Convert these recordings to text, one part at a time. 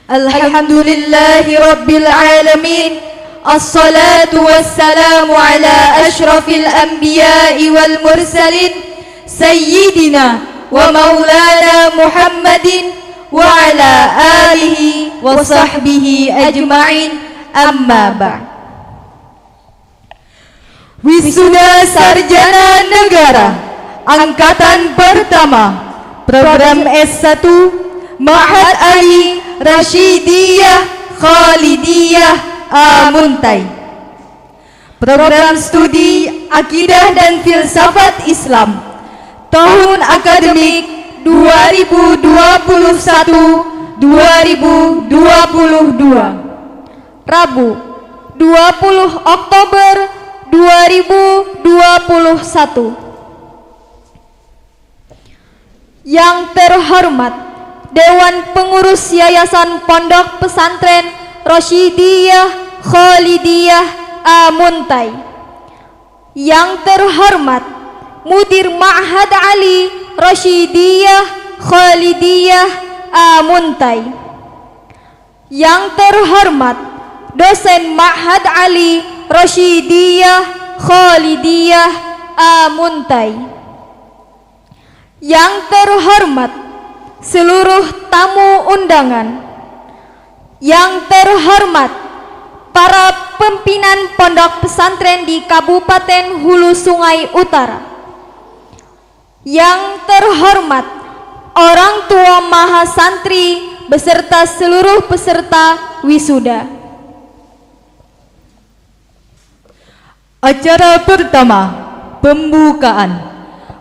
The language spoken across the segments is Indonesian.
Alhamdulillahi Rabbil Alamin. Assalatu wassalamu ala ashrafil anbiya'i wal mursalin Sayyidina wa maulana Muhammadin wa ala alihi wa sahbihi ajma'in, amma ba'd. Wisuda Sarjana Negara Angkatan Pertama Program S1 Ma'had Ali Rashidiyah Khalidiyah Muntai. Program Studi Akidah dan Filsafat Islam tahun akademik 2021-2022. Rabu 20 Oktober 2021. Yang terhormat Dewan Pengurus Yayasan Pondok Pesantren Rasyidiyah Khalidiyah Muntai. Yang terhormat Mudir Ma'had Ali Rasyidiyah Khalidiyah Muntai. Yang terhormat Dosen Ma'had Ali Rasyidiyah Khalidiyah Muntai. Yang terhormat seluruh tamu undangan. Yang terhormat para pimpinan pondok pesantren di Kabupaten Hulu Sungai Utara. Yang terhormat orang tua mahasantri beserta seluruh peserta wisuda. Acara pertama, pembukaan.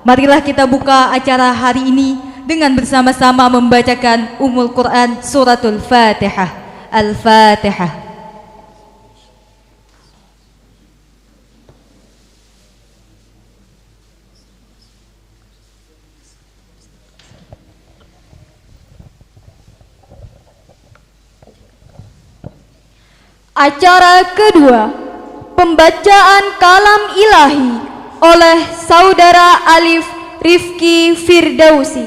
Marilah kita buka acara hari ini dengan bersama-sama membacakan Ummul Quran Suratul Fatihah. Al-Fatihah. Acara kedua, pembacaan kalam ilahi oleh Saudara Alif Rifki Firdausi.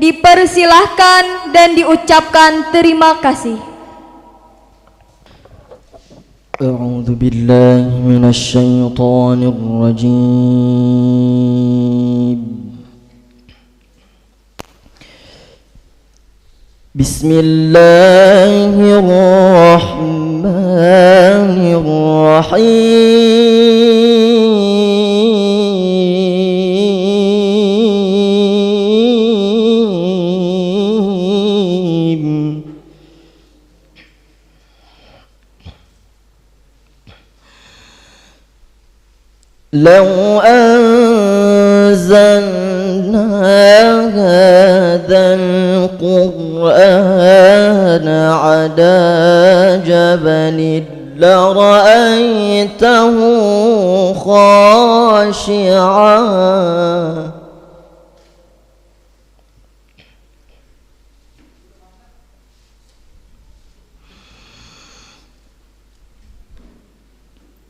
Dipersilahkan dan diucapkan terima kasih. A'udzu billahi minasy syaithanir rajim. Bismillahirrahmanirrahim. Law anzalna hadzal qur'ana 'ala jabalin lara'aytahu khashi'an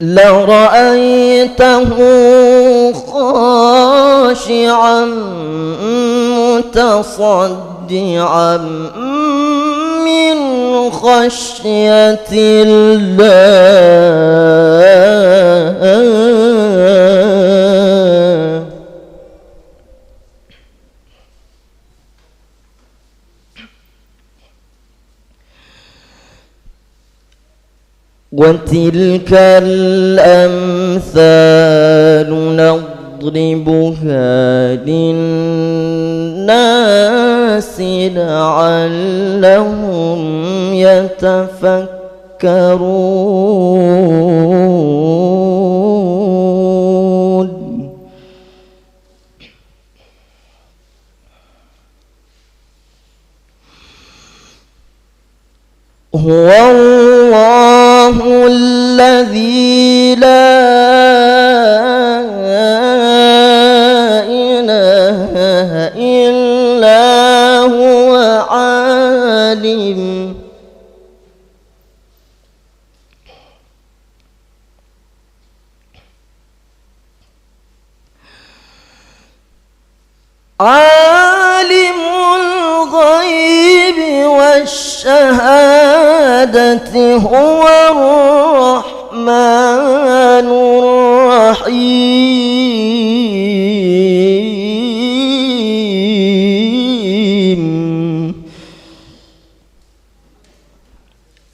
لرأيته خاشعا متصدعا من خشية الله وتلك الأمثال نضربها للناس لعلهم يتفكرون هو الله الذي لا إله إلا هو عالم الغيب والشهادة هو الرحمن الرحيم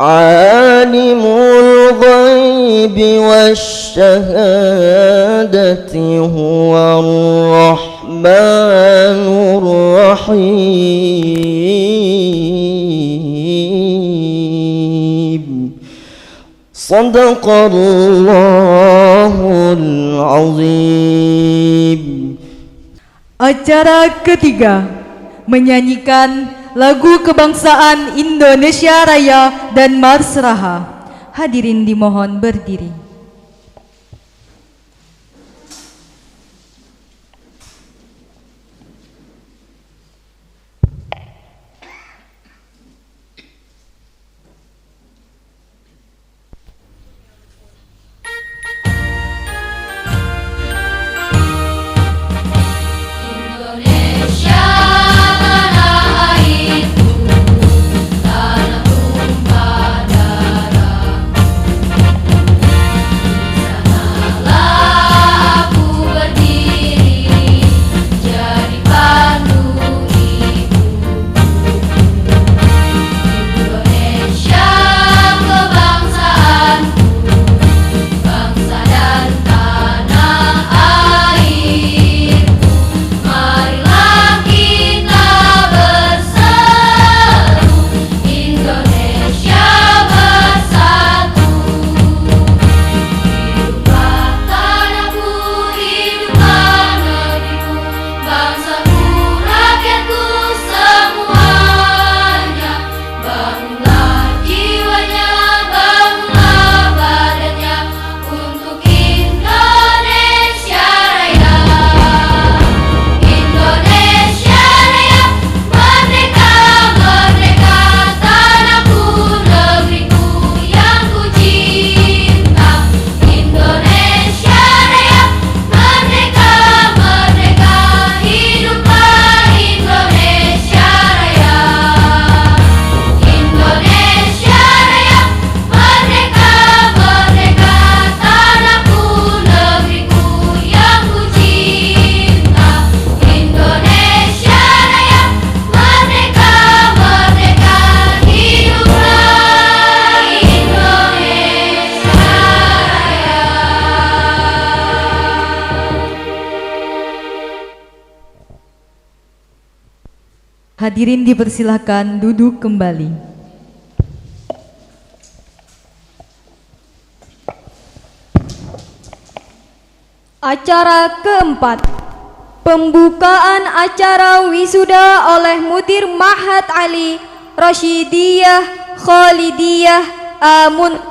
عالم الغيب والشهادة هو الرحمن الرحيم صدق الله العظيم. Acara ketiga menyanyikan lagu kebangsaan Indonesia Raya dan Mars Raha. Hadirin dimohon berdiri. Hadirin dipersilahkan duduk kembali. Acara keempat, pembukaan acara wisuda oleh Mudir Ma'had Ali Rasyidiyah Khalidiyah Amun,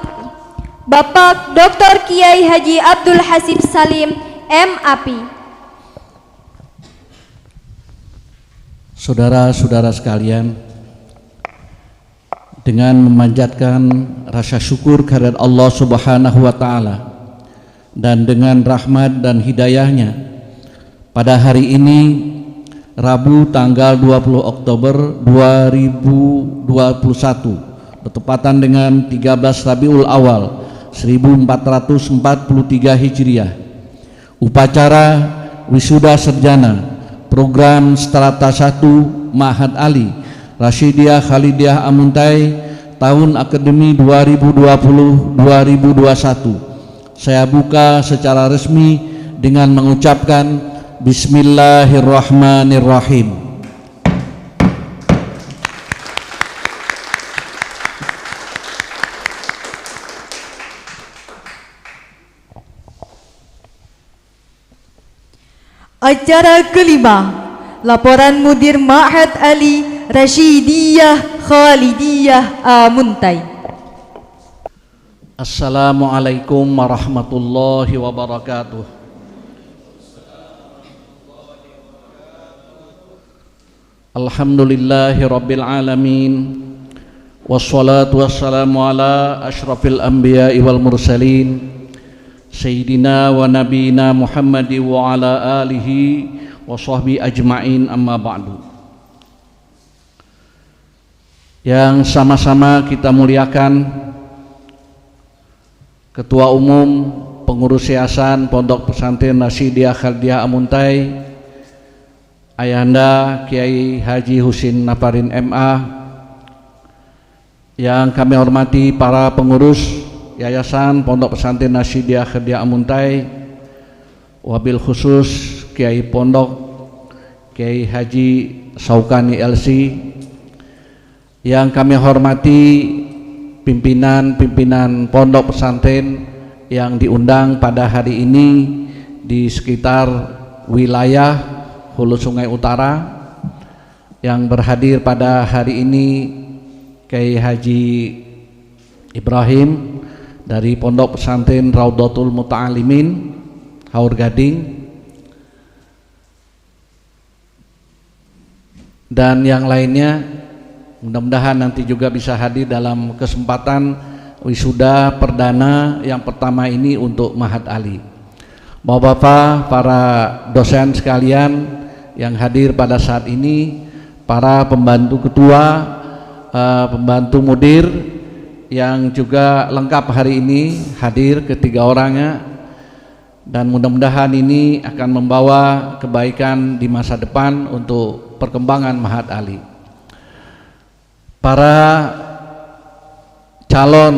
Bapak Dr. Kiai Haji Abdul Hasib Salim MAP. Saudara-saudara sekalian, dengan memanjatkan rasa syukur kehadirat Allah Subhanahu wa taala dan dengan rahmat dan hidayahnya, pada hari ini Rabu tanggal 20 Oktober 2021 bertepatan dengan 13 Rabiul Awal 1443 Hijriah, upacara wisuda sarjana program Strata 1 Ma'had Ali Rasyidiyah Khalidiyah Amuntai tahun akademi 2020-2021 saya buka secara resmi dengan mengucapkan Bismillahirrahmanirrahim. Acara kelima, laporan Mudir Ma'had Ali Rasyidiyah Khalidiyah Amuntai. Assalamualaikum warahmatullahi wabarakatuh. Alhamdulillahi rabbil alamin, wassalatu wassalamu ala ashrafil anbiya'i wal mursalin Sayyidina wa nabiyina Muhammadi wa ala alihi wa sahbihi ajma'in, amma ba'du. yang sama-sama kita muliakan Ketua Umum Pengurus Yayasan Pondok Pesantren Rasyidiyah Khalidiyah Amuntai, Ayahanda Kiai Haji Husin Naparin MA, yang kami hormati para pengurus Yayasan Pondok Pesantren Rasyidiyah Khalidiyah Amuntai, wabil khusus Kiai Pondok Kiai Haji Saukani LC, yang kami hormati pimpinan pondok pesantren yang diundang pada hari ini di sekitar wilayah Hulu Sungai Utara, yang berhadir pada hari ini Kiai Haji Ibrahim dari Pondok Pesantren Raudhatul Muta'alimin Haur Gading, dan yang lainnya. Mudah-mudahan nanti juga bisa hadir dalam kesempatan wisuda perdana yang pertama ini untuk Mahat Ali. Bapak-bapak, para dosen sekalian yang hadir pada saat ini, para pembantu ketua, pembantu mudir yang juga lengkap hari ini hadir ketiga orangnya, dan mudah-mudahan ini akan membawa kebaikan di masa depan untuk perkembangan Mahat Ali. Para calon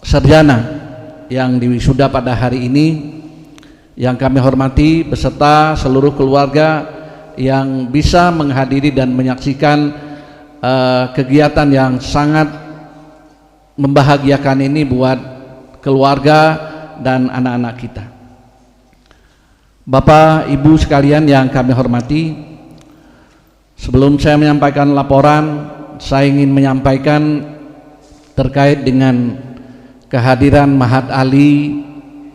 sarjana yang diwisuda pada hari ini yang kami hormati beserta seluruh keluarga yang bisa menghadiri dan menyaksikan kegiatan yang sangat membahagiakan ini buat keluarga dan anak-anak kita. Bapak Ibu sekalian yang kami hormati, sebelum saya menyampaikan laporan, saya ingin menyampaikan terkait dengan kehadiran Mahat Ali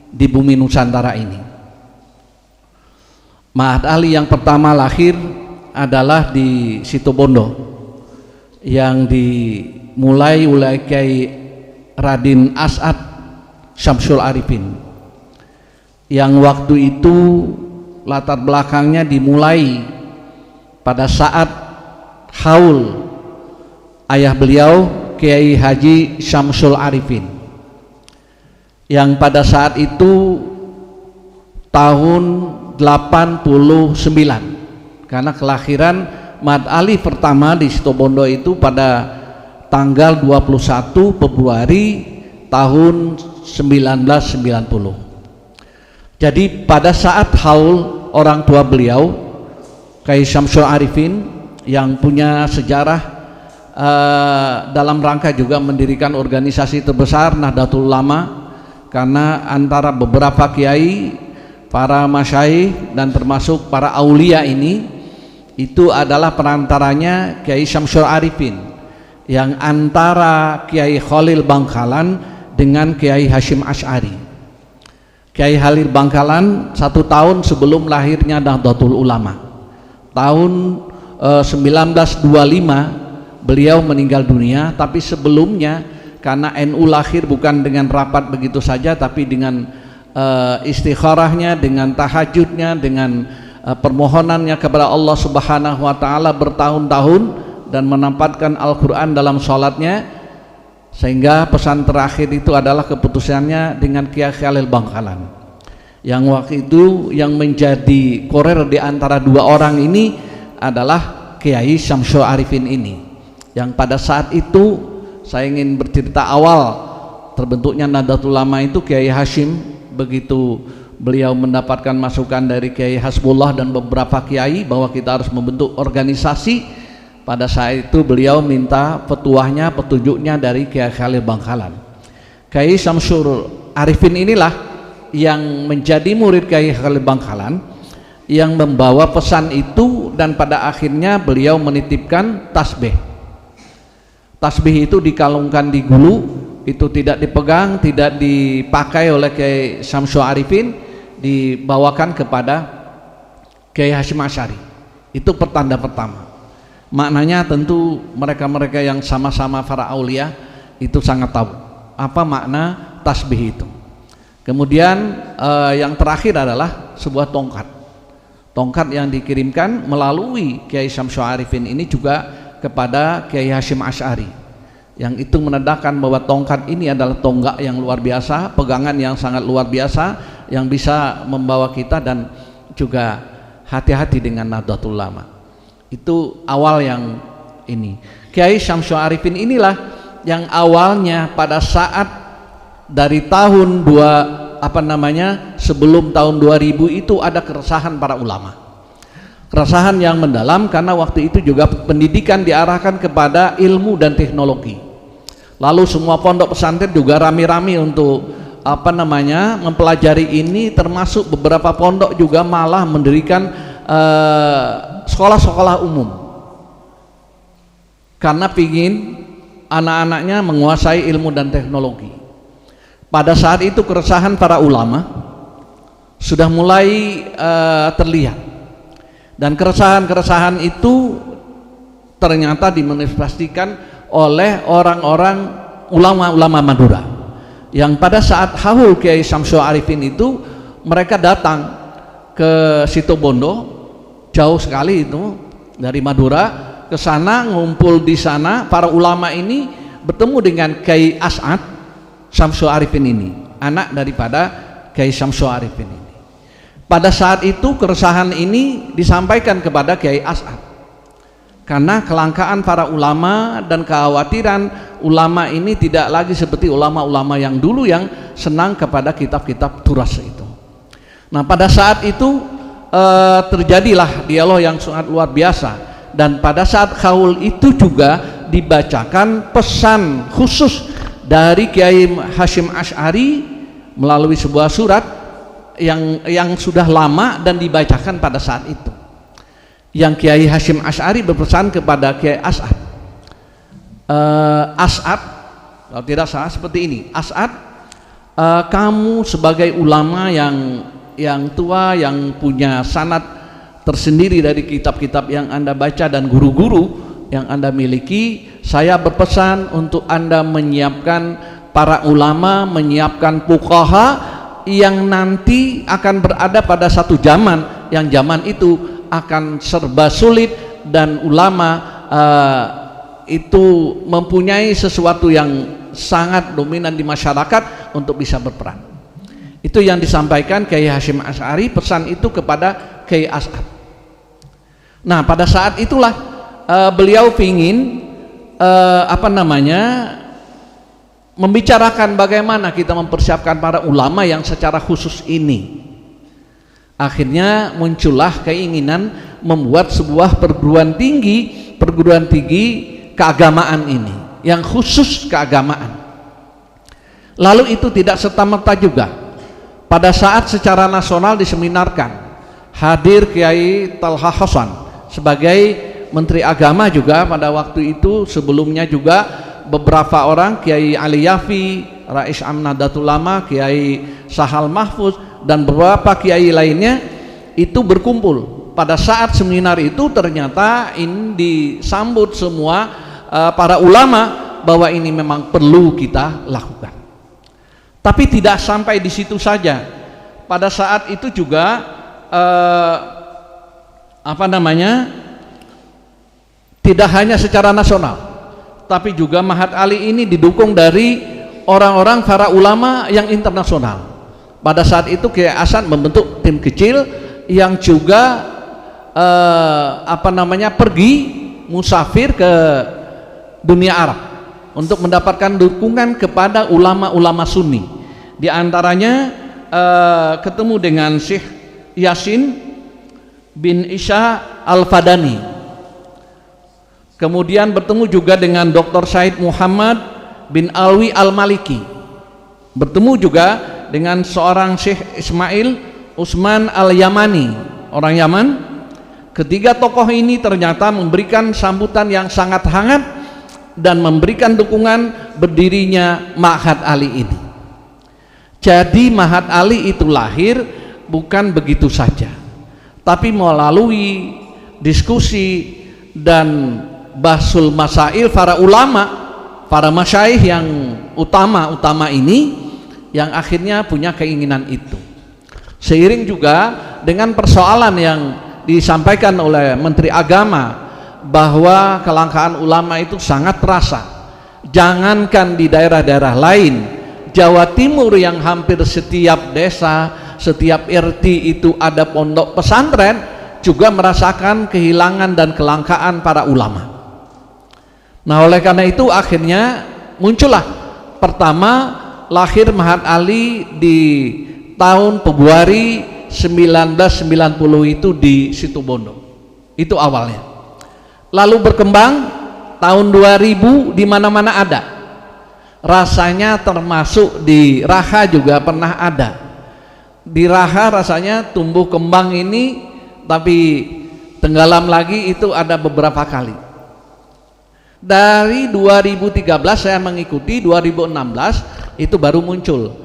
di bumi Nusantara ini. Mahat Ali yang pertama lahir adalah di Situbondo, yang dimulai oleh Kiai Radin As'ad Syamsul Arifin, yang waktu itu latar belakangnya dimulai pada saat haul ayah beliau Kiai Haji Syamsul Arifin, yang pada saat itu tahun 89, karena kelahiran Mahat Ali pertama di Situbondo itu pada tanggal 21 Februari tahun 1990. Jadi pada saat haul orang tua beliau Kiai Syamsul Arifin, yang punya sejarah dalam rangka juga mendirikan organisasi terbesar Nahdlatul Ulama, karena antara beberapa kiai, para masyaikh dan termasuk para aulia ini, itu adalah perantaranya Kiai Syamsul Arifin, yang antara Kiai Khalil Bangkalan dengan Kiai Hashim Asy'ari. Kiai Khalil Bangkalan 1 tahun sebelum lahirnya Nahdlatul Ulama, tahun 1925 beliau meninggal dunia. Tapi sebelumnya, karena NU lahir bukan dengan rapat begitu saja, tapi dengan istikharahnya, dengan tahajudnya, dengan permohonannya kepada Allah Subhanahu wa Ta'ala bertahun-tahun, dan menempatkan Al-Quran dalam sholatnya, sehingga pesan terakhir itu adalah keputusannya dengan Kiai Khalil Bangkalan, yang waktu itu yang menjadi korer di antara dua orang ini adalah Kiai Syamsul Arifin ini, yang pada saat itu saya ingin bercerita awal terbentuknya Nahdlatul Ulama itu Kiai Hashim, begitu beliau mendapatkan masukan dari Kiai Hasbullah dan beberapa kiai bahwa kita harus membentuk organisasi, pada saat itu beliau minta petuahnya, petunjuknya dari Kiai Khalil Bangkalan. Kiai Syamsul Arifin inilah yang menjadi murid Kiai Khalil Bangkalan, yang membawa pesan itu, dan pada akhirnya beliau menitipkan tasbih. Tasbih itu dikalungkan di gulu, itu tidak dipegang, tidak dipakai oleh Kiai Syamsul Arifin, dibawakan kepada Kiai Hashim Asy'ari. Itu pertanda pertama. Maknanya tentu mereka-mereka yang sama-sama para aulia itu sangat tahu apa makna tasbih itu. Kemudian yang terakhir adalah sebuah tongkat yang dikirimkan melalui Kiai Syamsul Arifin ini juga kepada Kiai Hasyim Asy'ari, yang itu menandakan bahwa tongkat ini adalah tonggak yang luar biasa, pegangan yang sangat luar biasa, yang bisa membawa kita dan juga hati-hati dengan Nahdlatul Ulama. Itu awal yang ini. Kiai Syamsul Arifin inilah yang awalnya pada saat dari tahun sebelum tahun 2000 itu ada keresahan para ulama. Keresahan yang mendalam karena waktu itu juga pendidikan diarahkan kepada ilmu dan teknologi. Lalu semua pondok pesantren juga rame-rame untuk mempelajari ini, termasuk beberapa pondok juga malah mendirikan sekolah-sekolah umum karena pingin anak-anaknya menguasai ilmu dan teknologi. Pada saat itu keresahan para ulama sudah mulai terlihat, dan keresahan-keresahan itu ternyata dimanifestasikan oleh orang-orang ulama-ulama Madura, yang pada saat haul Kiai Syamsul Arifin itu mereka datang ke Situbondo, jauh sekali itu dari Madura ke sana, ngumpul di sana. Para ulama ini bertemu dengan Kiai As'ad Syamsul Arifin ini, anak daripada Kiai Syamsul Arifin ini. Pada saat itu keresahan ini disampaikan kepada Kiai As'ad karena kelangkaan para ulama dan kekhawatiran ulama ini tidak lagi seperti ulama-ulama yang dulu yang senang kepada kitab-kitab turas itu. Nah, pada saat itu terjadilah dialog yang sangat luar biasa, dan pada saat haul itu juga dibacakan pesan khusus dari Kiai Hasyim Asy'ari melalui sebuah surat yang sudah lama dan dibacakan pada saat itu, yang Kiai Hasyim Asy'ari berpesan kepada Kiai As'ad, As'ad, kalau tidak salah seperti ini, As'ad, kamu sebagai ulama yang tua, yang punya sanad tersendiri dari kitab-kitab yang Anda baca dan guru-guru yang Anda miliki, saya berpesan untuk Anda menyiapkan para ulama, menyiapkan fuqaha yang nanti akan berada pada satu zaman, yang zaman itu akan serba sulit dan ulama itu mempunyai sesuatu yang sangat dominan di masyarakat untuk bisa berperan. Itu yang disampaikan Kiai Hasyim Asy'ari, pesan itu kepada Kiai As'ad. Nah, pada saat itulah beliau ingin membicarakan bagaimana kita mempersiapkan para ulama yang secara khusus ini. Akhirnya muncullah keinginan membuat sebuah perguruan tinggi keagamaan ini, yang khusus keagamaan. Lalu itu tidak serta-merta juga. Pada saat secara nasional diseminarkan, hadir Kiai Talha Hasan sebagai Menteri Agama juga pada waktu itu. Sebelumnya juga beberapa orang, Kiai Ali Yafi, Rais Nahdlatul Ulama, Kiai Sahal Mahfuz, dan beberapa kiai lainnya itu berkumpul. Pada saat seminar itu ternyata ini disambut semua para ulama bahwa ini memang perlu kita lakukan. Tapi tidak sampai di situ saja. Pada saat itu juga tidak hanya secara nasional, tapi juga Mahat Ali ini didukung dari orang-orang para ulama yang internasional. Pada saat itu Kiai Hasan membentuk tim kecil yang juga pergi musafir ke dunia Arab untuk mendapatkan dukungan kepada ulama-ulama Sunni. Di antaranya ketemu dengan Syekh Yasin bin Isha Al-Fadani, kemudian bertemu juga dengan Dr. Said Muhammad bin Alwi Al-Maliki, bertemu juga dengan seorang Syekh Ismail Usman Al-Yamani, orang Yaman. Ketiga tokoh ini ternyata memberikan sambutan yang sangat hangat dan memberikan dukungan berdirinya Ma'had Ali ini. Jadi Ma'had Ali itu lahir bukan begitu saja, tapi melalui diskusi dan bahsul masail para ulama, para masyaikh yang utama ini, yang akhirnya punya keinginan itu. Seiring juga dengan persoalan yang disampaikan oleh Menteri Agama bahwa kelangkaan ulama itu sangat terasa. Jangankan di daerah-daerah lain, Jawa Timur yang hampir setiap desa, setiap RT itu ada pondok pesantren, juga merasakan kehilangan dan kelangkaan para ulama. Nah, oleh karena itu akhirnya muncullah pertama lahir Mahat Ali di tahun Februari 1990 itu di Situbondo. Itu awalnya. Lalu berkembang tahun 2000 di mana-mana ada. Rasanya termasuk di Raha juga pernah ada. Di Raha rasanya tumbuh kembang ini, tapi tenggelam lagi itu ada beberapa kali. Dari 2013 saya mengikuti, 2016 itu baru muncul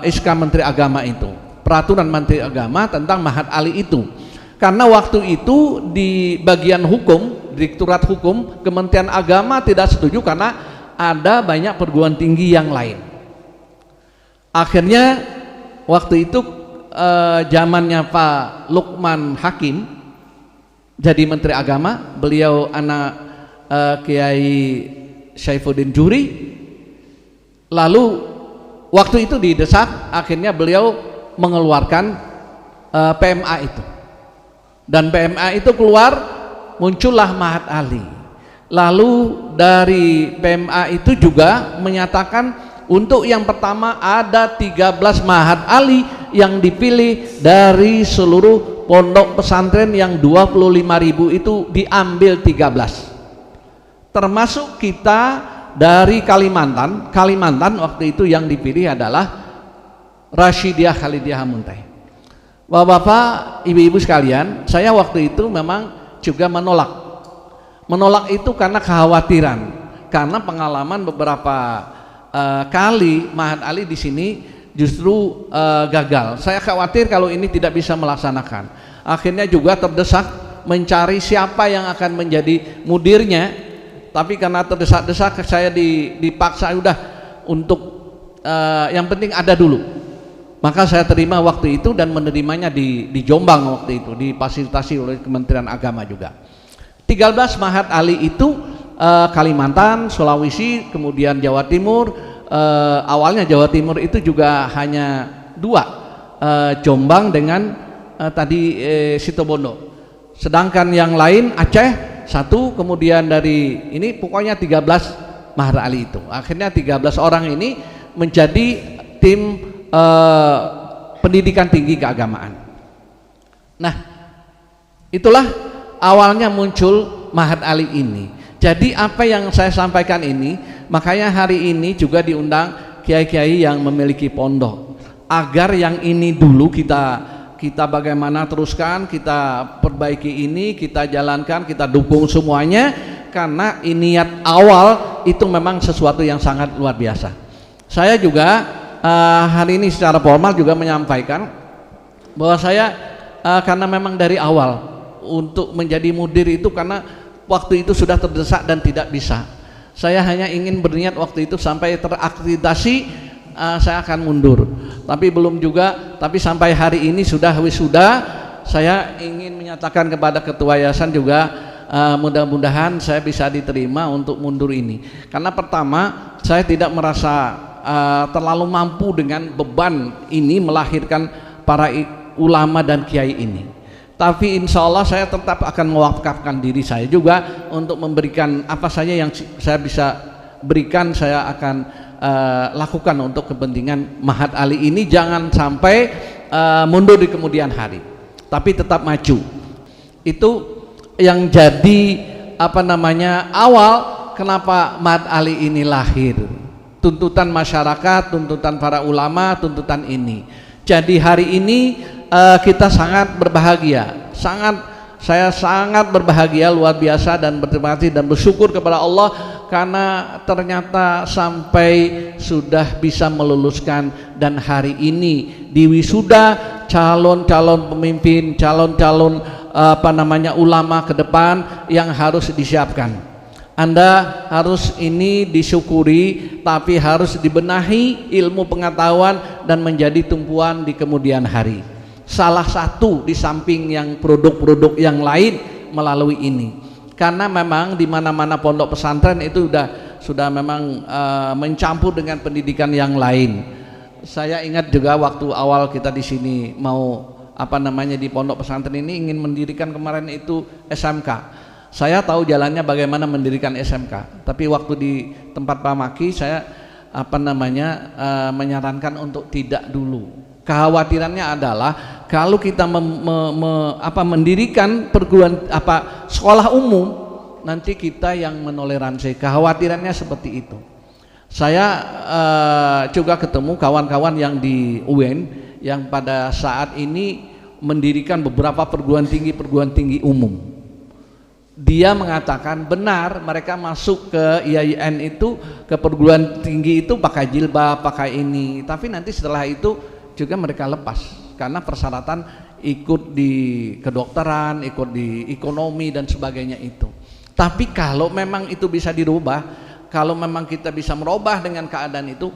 SK Menteri Agama itu, peraturan Menteri Agama tentang Mahat Ali itu. Karena waktu itu di bagian hukum, Direktorat Hukum Kementerian Agama tidak setuju karena ada banyak perguruan tinggi yang lain. Akhirnya waktu itu zamannya Pak Lukman Hakim jadi Menteri Agama, beliau anak Kiai Saifuddin Juri. Lalu waktu itu didesak, akhirnya beliau mengeluarkan PMA itu, dan PMA itu keluar, muncullah Mahat Ali. Lalu dari PMA itu juga menyatakan untuk yang pertama ada 13 Mahat Ali yang dipilih dari seluruh pondok pesantren yang 25.000 itu diambil 13, termasuk kita dari Kalimantan waktu itu yang dipilih adalah Rasyidiyah Khalidiyah Muntai. Bapak-bapak, ibu-ibu sekalian, saya waktu itu memang juga menolak itu karena kekhawatiran, karena pengalaman beberapa kali Mahat Ali di sini justru gagal. Saya khawatir kalau ini tidak bisa melaksanakan. Akhirnya juga terdesak mencari siapa yang akan menjadi mudirnya. Tapi karena terdesak-desak saya dipaksa udah untuk yang penting ada dulu. Maka saya terima waktu itu dan menerimanya di Jombang waktu itu, difasilitasi oleh Kementerian Agama juga. 13 Mahat Ali itu Kalimantan, Sulawesi, kemudian Jawa Timur. Awalnya Jawa Timur itu juga hanya 2, Jombang dengan tadi Situbondo. Sedangkan yang lain Aceh 1, kemudian dari ini pokoknya 13 Mahat Ali itu. Akhirnya 13 orang ini menjadi tim pendidikan tinggi keagamaan. Nah, itulah awalnya muncul Mahat Ali ini. Jadi apa yang saya sampaikan ini, makanya hari ini juga diundang kiai-kiai yang memiliki pondok, agar yang ini dulu kita bagaimana teruskan, kita perbaiki ini, kita jalankan, kita dukung semuanya, karena niat awal itu memang sesuatu yang sangat luar biasa. Saya juga hari ini secara formal juga menyampaikan bahwa saya karena memang dari awal untuk menjadi mudir itu karena waktu itu sudah terdesak dan tidak bisa. Saya hanya ingin berniat waktu itu sampai terakreditasi saya akan mundur, tapi belum juga. Tapi sampai hari ini sudah wisuda, saya ingin menyatakan kepada ketua yayasan juga mudah-mudahan saya bisa diterima untuk mundur ini. Karena pertama saya tidak merasa terlalu mampu dengan beban ini melahirkan para ulama dan kiai ini. Tapi insya Allah saya tetap akan mewakafkan diri saya juga untuk memberikan apa saja yang saya bisa berikan, saya akan lakukan untuk kepentingan Mahat Ali ini. Jangan sampai mundur di kemudian hari, tapi tetap maju. Itu yang jadi awal kenapa Mahat Ali ini lahir. Tuntutan masyarakat, tuntutan para ulama, tuntutan ini. Jadi hari ini kita sangat berbahagia, saya sangat berbahagia luar biasa dan berterima kasih dan bersyukur kepada Allah karena ternyata sampai sudah bisa meluluskan, dan hari ini di wisuda calon-calon pemimpin, calon-calon ulama ke depan yang harus disiapkan. Anda harus ini disyukuri, tapi harus dibenahi ilmu pengetahuan dan menjadi tumpuan di kemudian hari. Salah satu di samping yang produk-produk yang lain melalui ini. Karena memang di mana-mana pondok pesantren itu sudah memang mencampur dengan pendidikan yang lain. Saya ingat juga waktu awal kita di sini mau di pondok pesantren ini ingin mendirikan kemarin itu SMK. Saya tahu jalannya bagaimana mendirikan SMK, tapi waktu di tempat Pak Maki saya menyarankan untuk tidak dulu. Kekhawatirannya adalah kalau kita mendirikan perguruan sekolah umum, nanti kita yang menoleransi. Kekhawatirannya seperti itu. Saya juga ketemu kawan-kawan yang di UIN yang pada saat ini mendirikan beberapa perguruan tinggi umum. Dia mengatakan benar mereka masuk ke IAIN itu, ke perguruan tinggi itu pakai jilbab, pakai ini, tapi nanti setelah itu juga mereka lepas karena persyaratan ikut di kedokteran, ikut di ekonomi dan sebagainya itu. Tapi kalau memang itu bisa dirubah, kalau memang kita bisa merubah dengan keadaan itu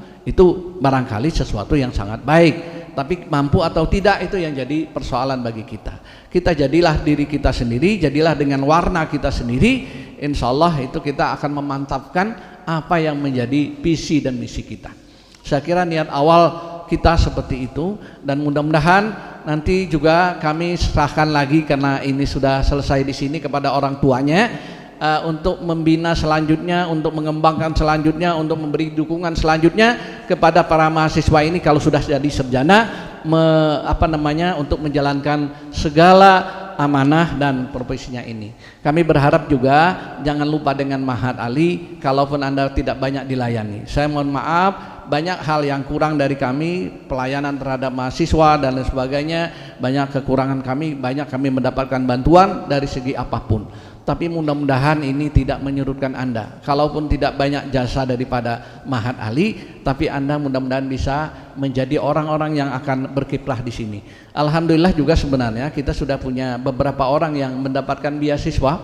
barangkali sesuatu yang sangat baik. Tapi mampu atau tidak itu yang jadi persoalan bagi kita. Kita jadilah diri kita sendiri, jadilah dengan warna kita sendiri. Insya Allah itu kita akan memantapkan apa yang menjadi visi dan misi kita. Saya kira niat awal kita seperti itu, dan mudah-mudahan nanti juga kami serahkan lagi karena ini sudah selesai di sini kepada orang tuanya. Untuk membina selanjutnya, untuk mengembangkan selanjutnya, untuk memberi dukungan selanjutnya kepada para mahasiswa ini kalau sudah jadi sarjana, untuk menjalankan segala amanah dan profesinya ini. Kami berharap juga jangan lupa dengan Mahat Ali, kalaupun Anda tidak banyak dilayani. Saya mohon maaf, banyak hal yang kurang dari kami, pelayanan terhadap mahasiswa dan lain sebagainya, banyak kekurangan kami, banyak kami mendapatkan bantuan dari segi apapun. Tapi mudah-mudahan ini tidak menyurutkan Anda. Kalaupun tidak banyak jasa daripada Mahat Ali, tapi Anda mudah-mudahan bisa menjadi orang-orang yang akan berkiprah di sini. Alhamdulillah juga sebenarnya kita sudah punya beberapa orang yang mendapatkan beasiswa,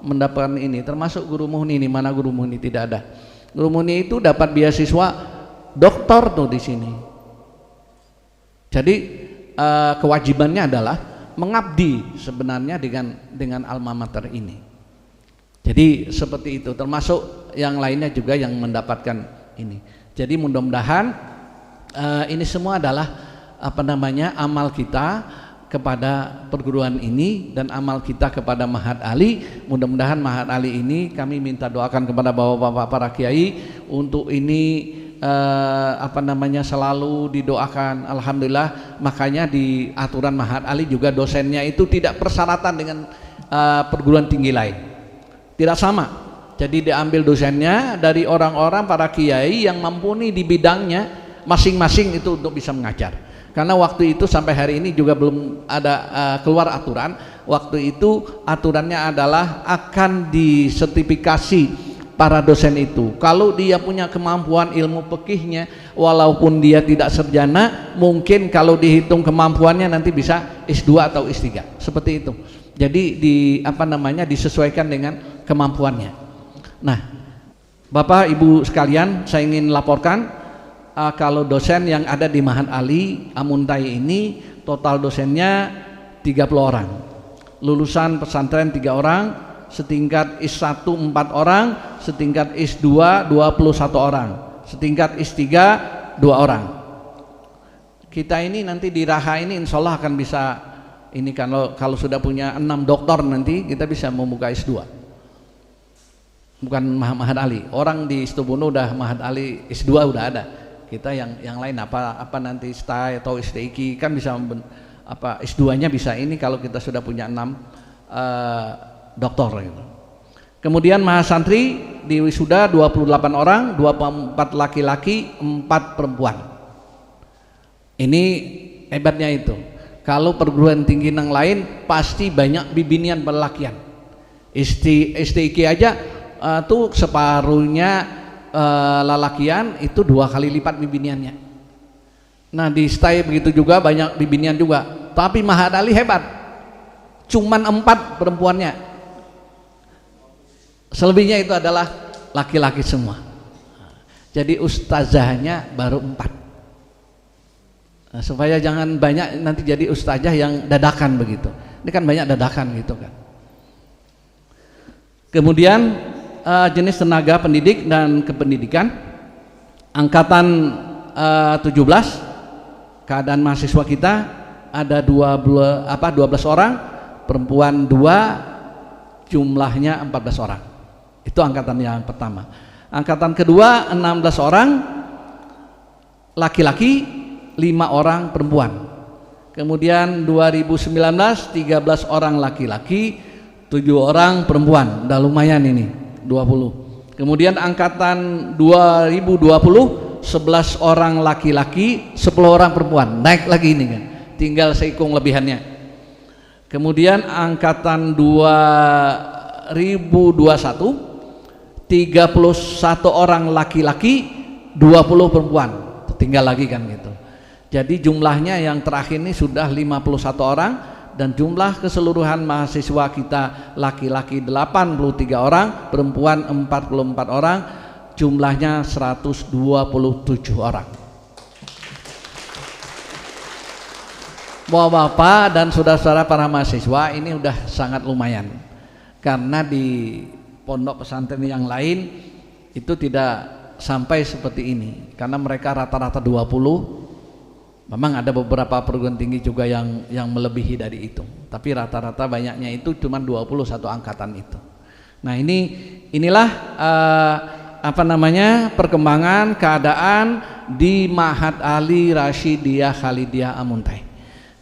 mendapatkan ini, termasuk Guru Muhni ini. Mana Guru Muhni? Tidak ada. Guru Muhni itu dapat beasiswa doktor tuh di sini. Jadi kewajibannya adalah mengabdi sebenarnya dengan alma mater ini. Jadi seperti itu, termasuk yang lainnya juga yang mendapatkan ini. Jadi mudah-mudahan ini semua adalah amal kita kepada perguruan ini dan amal kita kepada Mahat Ali. Mudah-mudahan Mahat Ali ini kami minta doakan kepada bapak-bapak para kiai untuk ini selalu didoakan. Alhamdulillah, makanya di aturan Mahat Ali juga dosennya itu tidak persyaratan dengan perguruan tinggi lain, tidak sama. Jadi diambil dosennya dari orang-orang para kiai yang mumpuni di bidangnya masing-masing itu untuk bisa mengajar. Karena waktu itu sampai hari ini juga belum ada keluar aturan. Waktu itu aturannya adalah akan disertifikasi para dosen itu. Kalau dia punya kemampuan ilmu fikihnya, walaupun dia tidak sarjana, mungkin kalau dihitung kemampuannya nanti bisa S2 atau S3. Seperti itu. Jadi disesuaikan dengan kemampuannya. Nah, Bapak Ibu sekalian, saya ingin laporkan kalau dosen yang ada di Mahat Ali Amuntai ini total dosennya 30 orang. Lulusan pesantren 3 orang, setingkat S1 4 orang, setingkat S2 21 orang, setingkat S3 2 orang. Kita ini nanti di Raha ini insya Allah akan bisa ini, kalau sudah punya 6 doktor nanti kita bisa membuka S2. Bukan Mahat Ali, orang di Situbondo udah Mahat Ali S2 udah ada. Kita yang lain apa nanti STAI atau STIK kan bisa S2-nya bisa ini kalau kita sudah punya 6 doktor gitu. Kemudian mahasantri di wisuda 28 orang, 24 laki-laki, 4 perempuan. Ini hebatnya itu. Kalau perguruan tinggi yang lain pasti banyak bibinian pelatihan. STIK aja tuh separuhnya lalakian, itu 2 kali lipat bibiniannya. Nah di STAI begitu juga banyak bibinian juga. Tapi Mahat Ali hebat, cuman 4 perempuannya. Selebihnya itu adalah laki-laki semua. Jadi ustazahnya baru 4. Nah, supaya jangan banyak nanti jadi ustazah yang dadakan begitu. Ini kan banyak dadakan gitu kan. Kemudian jenis tenaga pendidik dan kependidikan, angkatan 17, keadaan mahasiswa kita ada 12 orang, perempuan 2, jumlahnya 14 orang. Itu angkatan yang pertama. Angkatan kedua 16 orang laki-laki, 5 orang perempuan. Kemudian 2019 13 orang laki-laki, 7 orang perempuan. Udah lumayan ini, 20. Kemudian angkatan 2020 11 orang laki-laki, 10 orang perempuan. Naik lagi ini kan. Tinggal seikung lebihannya. Kemudian angkatan 2021 31 orang laki-laki, 20 perempuan. Tinggal lagi kan gitu. Jadi jumlahnya yang terakhir ini sudah 51 orang, dan jumlah keseluruhan mahasiswa kita laki-laki 83 orang, perempuan 44 orang, jumlahnya 127 orang. Bapak-bapak dan saudara-saudara para mahasiswa, ini udah sangat lumayan. Karena di pondok pesantren yang lain itu tidak sampai seperti ini, karena mereka rata-rata 20. Memang ada beberapa perguruan tinggi juga yang melebihi dari itu, tapi rata-rata banyaknya itu cuma 21 angkatan itu. Nah inilah perkembangan keadaan di Ma'had Ali Rasyidiyah Khalidiyah Amuntai.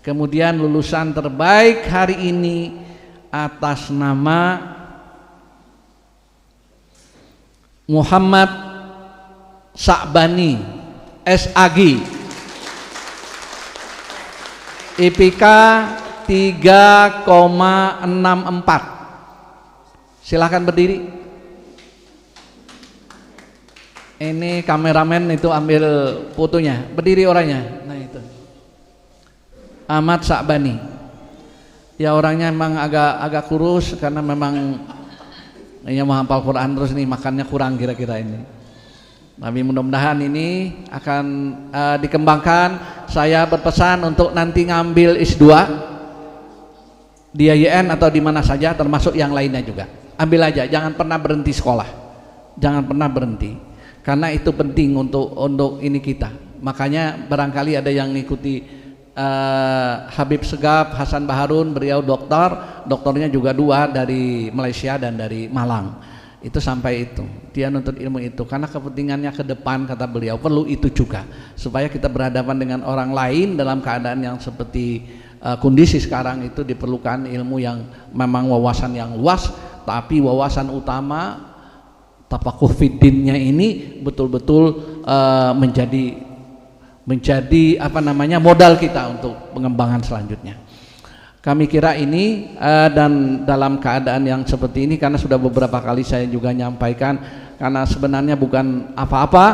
Kemudian lulusan terbaik hari ini atas nama Muhammad Sa'bani SAG, IPK 3,64. Silahkan berdiri. Ini kameramen itu ambil fotonya, berdiri orangnya. Nah itu Ahmad Sa'bani. Ya orangnya memang agak kurus karena memang ini mau hafal Quran terus nih, makannya kurang kira-kira ini. Tapi mudah-mudahan ini akan dikembangkan. Saya berpesan untuk nanti ngambil S2 di IAIN atau di mana saja, termasuk yang lainnya juga. Ambil aja, jangan pernah berhenti sekolah. Jangan pernah berhenti. Karena itu penting untuk ini kita. Makanya barangkali ada yang ngikuti Habib Segaf Hasan Baharun, beliau doktornya juga 2 dari Malaysia dan dari Malang. Itu sampai itu dia nuntut ilmu itu karena kepentingannya ke depan, kata beliau, perlu itu juga supaya kita berhadapan dengan orang lain dalam keadaan yang seperti kondisi sekarang. Itu diperlukan ilmu yang memang wawasan yang luas, tapi wawasan utama tafakuh fiddinnya ini betul-betul menjadi modal kita untuk pengembangan selanjutnya. Kami kira ini dan dalam keadaan yang seperti ini, karena sudah beberapa kali saya juga nyampaikan, karena sebenarnya bukan apa-apa,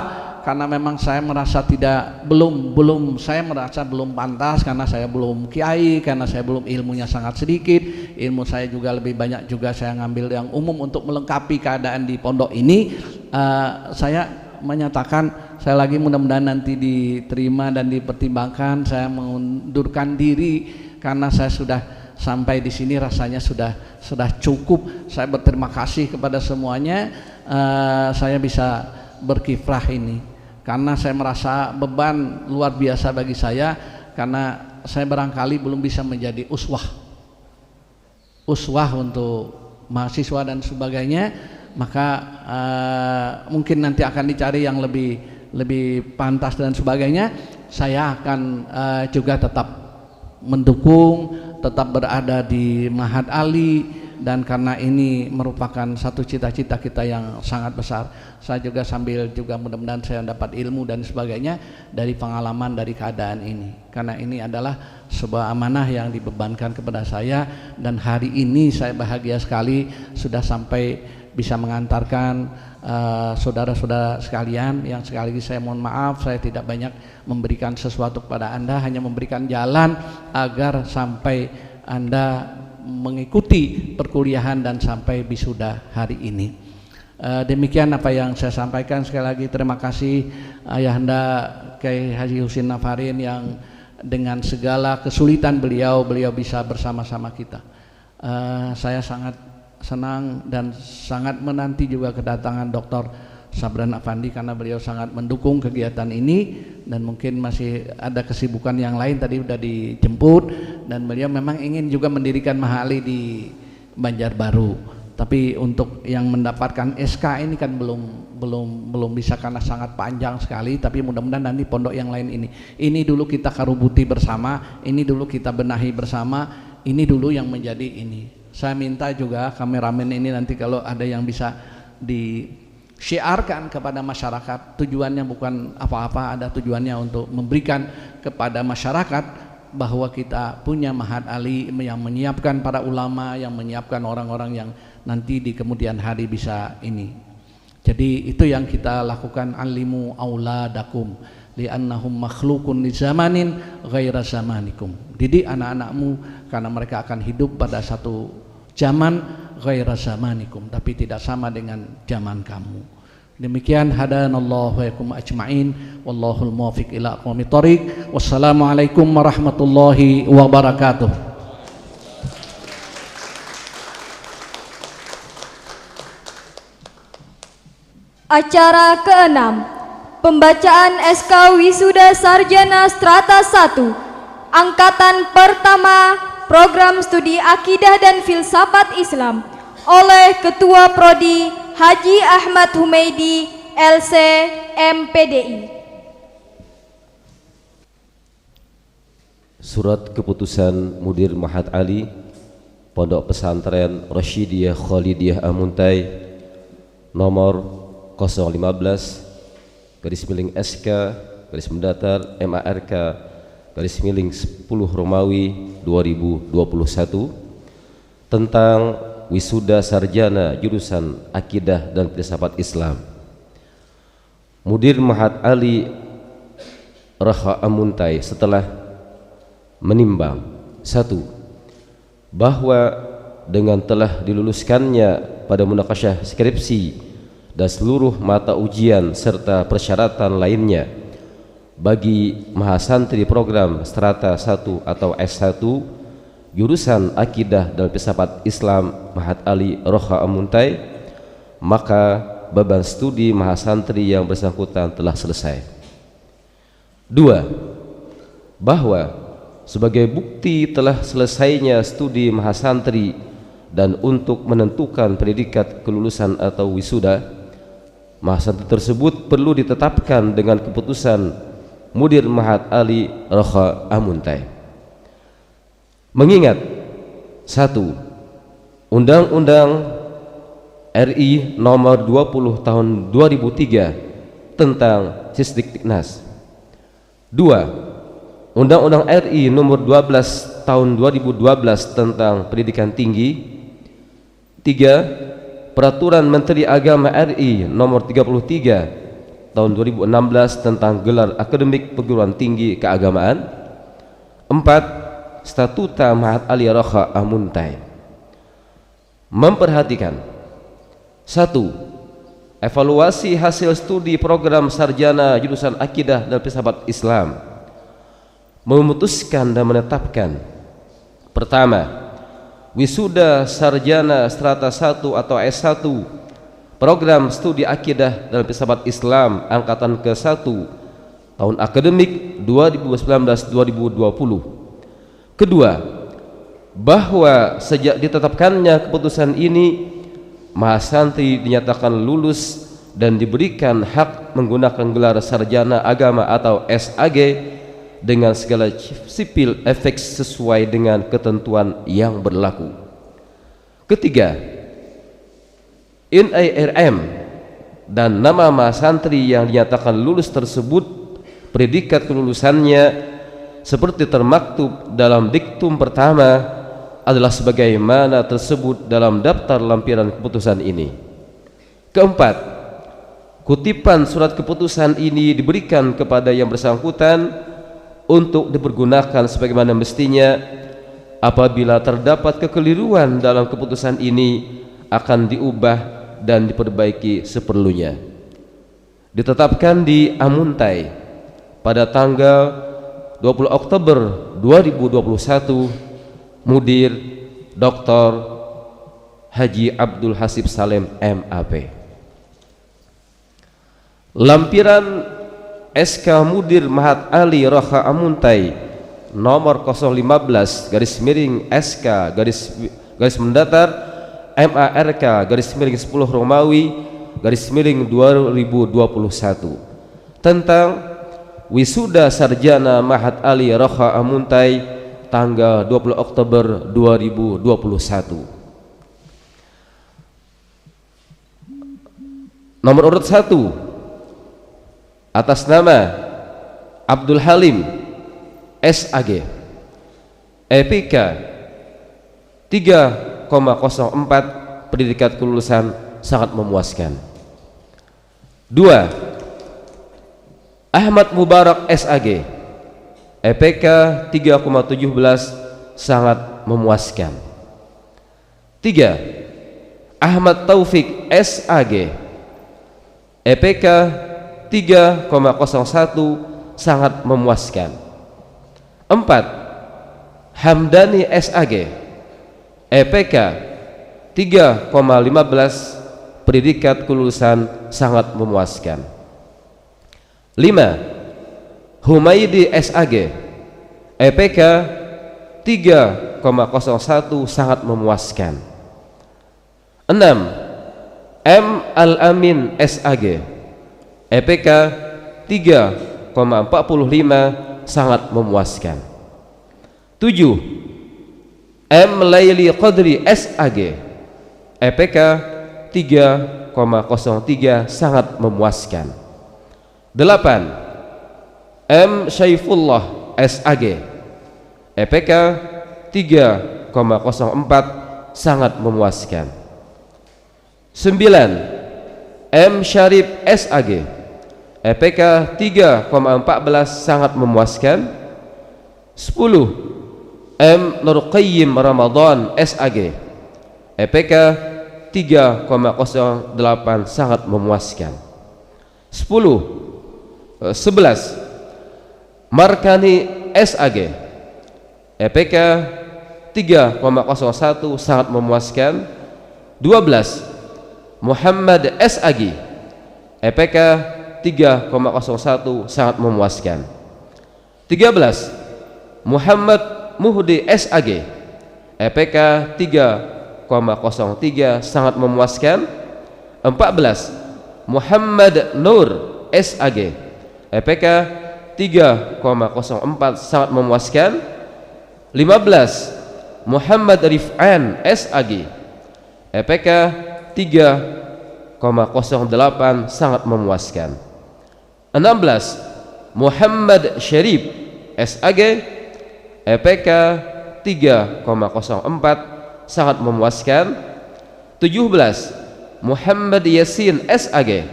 karena memang saya merasa belum pantas, karena saya belum kiai, karena saya belum ilmunya sangat sedikit, ilmu saya juga lebih banyak juga saya ngambil yang umum untuk melengkapi keadaan di pondok ini. Saya menyatakan saya lagi mudah-mudahan nanti diterima dan dipertimbangkan, saya mengundurkan diri karena saya sudah sampai di sini rasanya sudah cukup. Saya berterima kasih kepada semuanya. Saya bisa berkiprah ini karena saya merasa beban luar biasa bagi saya, karena saya barangkali belum bisa menjadi uswah untuk mahasiswa dan sebagainya. Maka mungkin nanti akan dicari yang lebih pantas dan sebagainya. Saya akan juga tetap mendukung, tetap berada di Ma'had Ali, dan karena ini merupakan satu cita-cita kita yang sangat besar. Saya juga sambil juga mudah-mudahan saya dapat ilmu dan sebagainya dari pengalaman dari keadaan ini, karena ini adalah sebuah amanah yang dibebankan kepada saya. Dan hari ini saya bahagia sekali sudah sampai bisa mengantarkan saudara-saudara sekalian, yang sekali lagi saya mohon maaf saya tidak banyak memberikan sesuatu kepada Anda, hanya memberikan jalan agar sampai Anda mengikuti perkuliahan dan sampai wisuda hari ini. Demikian apa yang saya sampaikan. Sekali lagi terima kasih Ayahanda Kiai Haji Husin Nafarin yang dengan segala kesulitan beliau bisa bersama-sama kita. Saya sangat senang dan sangat menanti juga kedatangan Dr. Sabran Afandi karena beliau sangat mendukung kegiatan ini, dan mungkin masih ada kesibukan yang lain, tadi sudah dijemput, dan beliau memang ingin juga mendirikan Mahali di Banjarbaru, tapi untuk yang mendapatkan SK ini kan belum bisa karena sangat panjang sekali, tapi mudah-mudahan nanti pondok yang lain ini dulu kita karubuti bersama, ini dulu kita benahi bersama, ini dulu yang menjadi ini. Saya minta juga kameramen ini nanti kalau ada yang bisa disyiarkan kepada masyarakat, tujuannya bukan apa-apa, ada tujuannya untuk memberikan kepada masyarakat bahwa kita punya Mahat Ali yang menyiapkan para ulama, yang menyiapkan orang-orang yang nanti di kemudian hari bisa ini. Jadi itu yang kita lakukan, alimu auladakum li'annahum makhlukun li zamanin ghaira zamanikum. Didik anak-anakmu karena mereka akan hidup pada satu zaman ghaira zamanikum, tapi tidak sama dengan zaman kamu. Demikian, hadanallahu wa yakum ajma'in, wallahul muwaffiq ila aqwamit thoriq. Wassalamualaikum warahmatullahi wabarakatuh. Acara ke-6, pembacaan SK Wisuda Sarjana Strata 1 Angkatan Pertama Program Studi Akidah dan Filsafat Islam oleh Ketua Prodi Haji Ahmad Humaidi, LC MPDI. Surat Keputusan Mudir Mahat Ali Pondok Pesantren Rasyidiyah Khalidiyah Amuntai nomor 015/SK/MARK/10 Romawi 2021 tentang wisuda sarjana jurusan Akidah dan Filsafat Islam. Mudir Mahat Ali Raha Amuntai setelah menimbang: 1. Bahwa dengan telah diluluskannya pada munakasyah skripsi dan seluruh mata ujian serta persyaratan lainnya bagi mahasantri program Strata 1 atau S1 jurusan Akidah dan Filsafat Islam Mahat Ali Raha Amuntai, maka beban studi mahasantri yang bersangkutan telah selesai. 2. Bahwa sebagai bukti telah selesainya studi mahasantri dan untuk menentukan predikat kelulusan atau wisuda, mahasantri tersebut perlu ditetapkan dengan keputusan Mudir Mahat Ali Raha Amuntai. Mengingat 1. Undang-Undang RI nomor 20 tahun 2003 tentang Sisdiknas. 2. Undang-Undang RI nomor 12 tahun 2012 tentang pendidikan tinggi. 3. Peraturan Menteri Agama RI nomor 33 tahun 2016 tentang gelar akademik perguruan tinggi keagamaan. 4. Statuta Mahat Ali Raha Amuntai. Memperhatikan: 1. Evaluasi hasil studi program sarjana jurusan Akidah dan Filsafat Islam. Memutuskan dan menetapkan: pertama, wisuda sarjana strata 1 atau S1 program studi Akidah dan Filsafat Islam angkatan ke-1 tahun akademik 2019-2020. Kedua, bahwa sejak ditetapkannya keputusan ini, mahasantri dinyatakan lulus dan diberikan hak menggunakan gelar sarjana agama atau SAG dengan segala sipil efek sesuai dengan ketentuan yang berlaku. Ketiga, NIRM dan nama mahasantri yang dinyatakan lulus tersebut, predikat kelulusannya seperti termaktub dalam diktum pertama adalah sebagaimana tersebut dalam daftar lampiran keputusan ini. Keempat, kutipan surat keputusan ini diberikan kepada yang bersangkutan untuk dipergunakan sebagaimana mestinya. Apabila terdapat kekeliruan dalam keputusan ini, akan diubah dan diperbaiki seperlunya. Ditetapkan di Amuntai pada tanggal 20 Oktober 2021, Mudir Dr. Haji Abdul Hasib Salem MAP. Lampiran SK Mudir Mahat Ali Roha Amuntai nomor 015 garis miring SK garis mendatar MARK garis miring 10 Romawi garis miring 2021 tentang wisuda sarjana Mahat Ali Roha Amuntai tanggal 20 Oktober 2021. Nomor urut 1 atas nama Abdul Halim SAG EPK 3,04 pendidikan kelulusan sangat memuaskan. 2. Ahmad Mubarak SAG EPK 3,17 sangat memuaskan. 3. Ahmad Taufik SAG EPK 3,01 sangat memuaskan. 4. Hamdani SAG EPK 3,15 pendidikan kelulusan sangat memuaskan. 5. Humaydi SAG EPK 3,01 sangat memuaskan. 6. M Al-Amin SAG EPK 3,45 sangat memuaskan. 7. M Laili Qadri SAG EPK 3,03 sangat memuaskan. 8. M Syaifullah SAG EPK 3,04 sangat memuaskan. 9. M Syarif SAG EPK 3,14 sangat memuaskan. 10. M Nur Qayyim Ramadan SAG EPK 3,08 sangat memuaskan. 11. Markani SAG EPK 3,01 sangat memuaskan. 12. Muhammad SAG EPK 3,01 sangat memuaskan. 13. Muhammad Muhdi SAG EPK 3,03 sangat memuaskan. 14. Muhammad Nur SAG EPK 3,04 sangat memuaskan. 15. Muhammad Rif'an SAG EPK 3,08 sangat memuaskan. 16. Muhammad Syarif SAG EPK 3,04 sangat memuaskan. 17. Muhammad Yasin SAG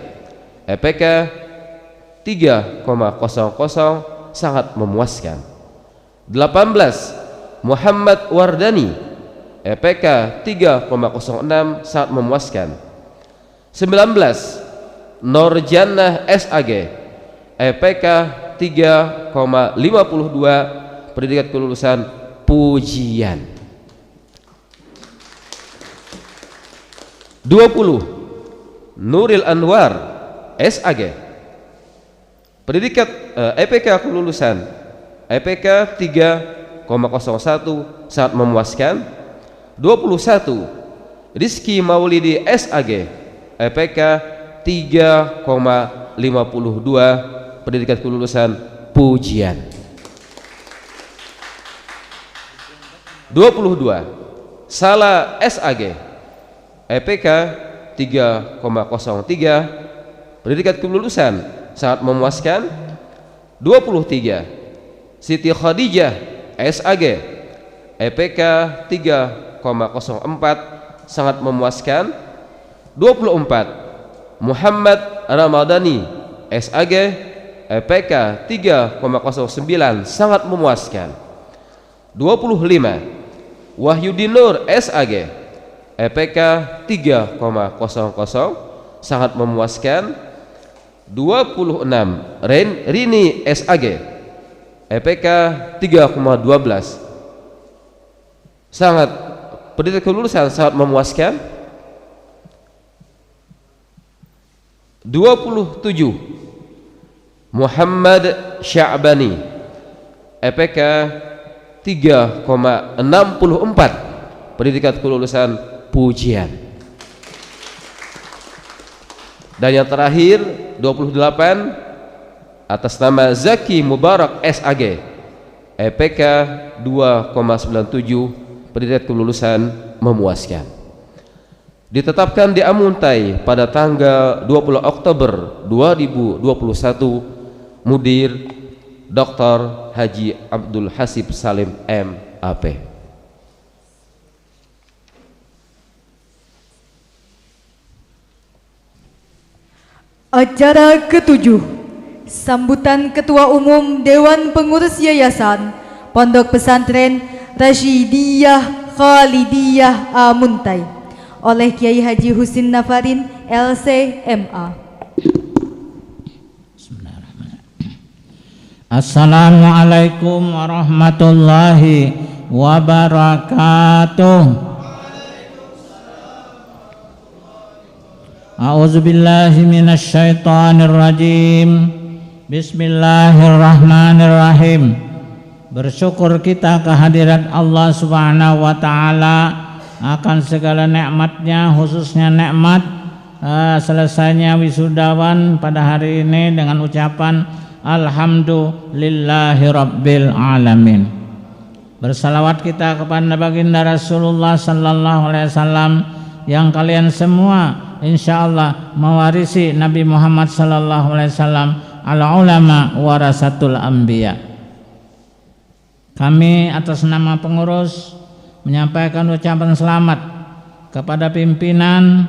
EPK 3,00 sangat memuaskan. 18. Muhammad Wardani EPK 3,06 sangat memuaskan. 19. Nur Jannah SAG EPK 3,52 pendidikan kelulusan pujian. 20. Nuril Anwar SAG pendidikan EPK kelulusan EPK 3,01 sangat memuaskan. 21. Rizky Maulidi SAG EPK 3,52 pendidikan kelulusan pujian. 22. Salah SAG EPK 3,03 pendidikan kelulusan sangat memuaskan. 23. Siti Khadijah SAG EPK 3,04 sangat memuaskan. 24. Muhammad Ramadhani SAG EPK 3,09 sangat memuaskan. 25. Wahyudi Nur SAG EPK 3,00 sangat memuaskan. 26. Rini SAG EPK 3,12 sangat pendidikan kelulusan sangat memuaskan. 27 Muhammad Sya'bani EPK 3,64 predikat kelulusan pujian. Dan yang terakhir 28 atas nama Zaki Mubarak SAG EPK 2,97 predikat kelulusan memuaskan. Ditetapkan di Amuntai pada tanggal 20 Oktober 2021 Mudir Dr. Haji Abdul Hasib Salim MAP. Acara ketujuh, sambutan Ketua Umum Dewan Pengurus Yayasan Pondok Pesantren Rasyidiyah Khalidiyah Amuntai oleh Kiai Haji Husin Nafarin LC.MA. Assalamualaikum warahmatullahi wabarakatuh. A'udzubillahi minasyaitonir rajim. Bismillahirrahmanirrahim. Bersyukur kita kehadirat Allah Subhanahu wa taala akan segala nikmatnya, khususnya nikmat selesainya wisudawan pada hari ini dengan ucapan alhamdulillahi rabbil alamin. Bersalawat kita kepada baginda Rasulullah sallallahu alaihi wasallam yang kalian semua insyaallah mewarisi Nabi Muhammad sallallahu alaihi wasallam, al ulama warasatul anbiya. Kami atas nama pengurus menyampaikan ucapan selamat kepada pimpinan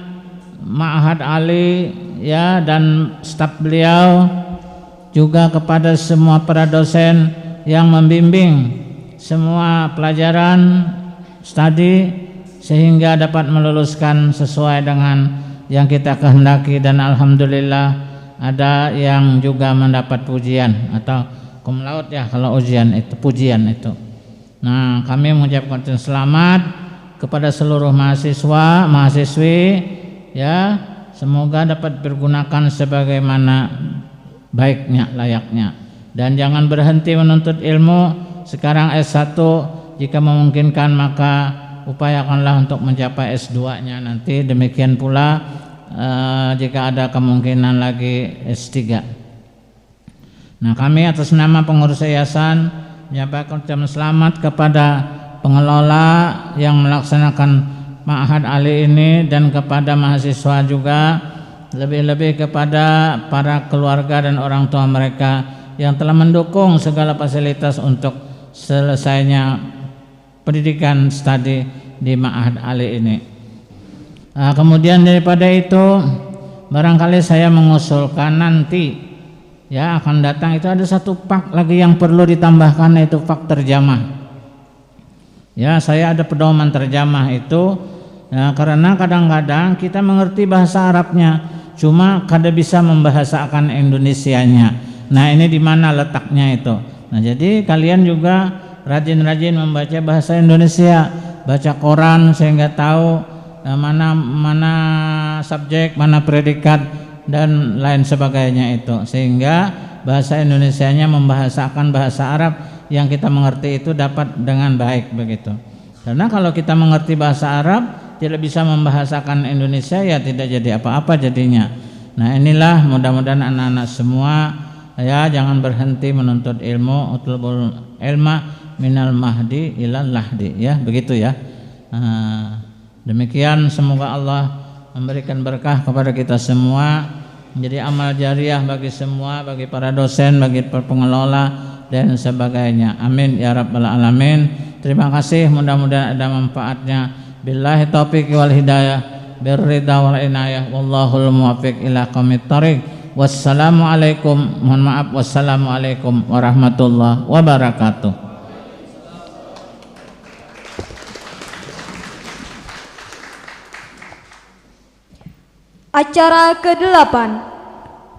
Ma'had Ali ya dan staf beliau, juga kepada semua para dosen yang membimbing semua pelajaran studi sehingga dapat meluluskan sesuai dengan yang kita kehendaki, dan alhamdulillah ada yang juga mendapat pujian atau cum laude ya kalau ujian itu, pujian itu. Nah, kami mengucapkan selamat kepada seluruh mahasiswa, mahasiswi ya, semoga dapat digunakan sebagaimana baiknya, layaknya, dan jangan berhenti menuntut ilmu. Sekarang S1, jika memungkinkan maka upayakanlah untuk mencapai S2-nya nanti, demikian pula jika ada kemungkinan lagi S3. Nah, kami atas nama pengurus yayasan menyampaikan ucapan selamat kepada pengelola yang melaksanakan Ma'had Ali ini dan kepada mahasiswa juga, lebih-lebih kepada para keluarga dan orang tua mereka yang telah mendukung segala fasilitas untuk selesainya pendidikan studi di Ma'had Ali ini. Nah, kemudian daripada itu barangkali saya mengusulkan nanti ya akan datang itu ada satu pak lagi yang perlu ditambahkan, yaitu pak terjemah. Ya, saya ada pedoman terjemah itu ya, karena kadang-kadang kita mengerti bahasa Arabnya cuma kada bisa membahasakan Indonesianya. Nah, ini di mana letaknya itu. Nah, jadi kalian juga rajin-rajin membaca bahasa Indonesia, baca koran sehingga tahu mana subjek, mana predikat dan lain sebagainya itu, sehingga bahasa Indonesianya membahasakan bahasa Arab yang kita mengerti itu dapat dengan baik begitu. Karena kalau kita mengerti bahasa Arab tidak bisa membahasakan Indonesia ya tidak jadi apa-apa jadinya. Nah, inilah mudah-mudahan anak-anak semua ya jangan berhenti menuntut ilmu, utlubul ilma minal mahdi ilal lahdi ya, begitu ya. Demikian, semoga Allah memberikan berkah kepada kita semua, menjadi amal jariah bagi semua, bagi para dosen, bagi para pengelola dan sebagainya. Amin ya rabbal alamin. Terima kasih, mudah-mudahan ada manfaatnya. Billahi taufiq wal hidayah, birridha wal inayah, wallahul muwaffiq ila aqwamit thoriq. Wassalamualaikum, mohon maaf, wassalamualaikum warahmatullahi wabarakatuh. Acara ke-8,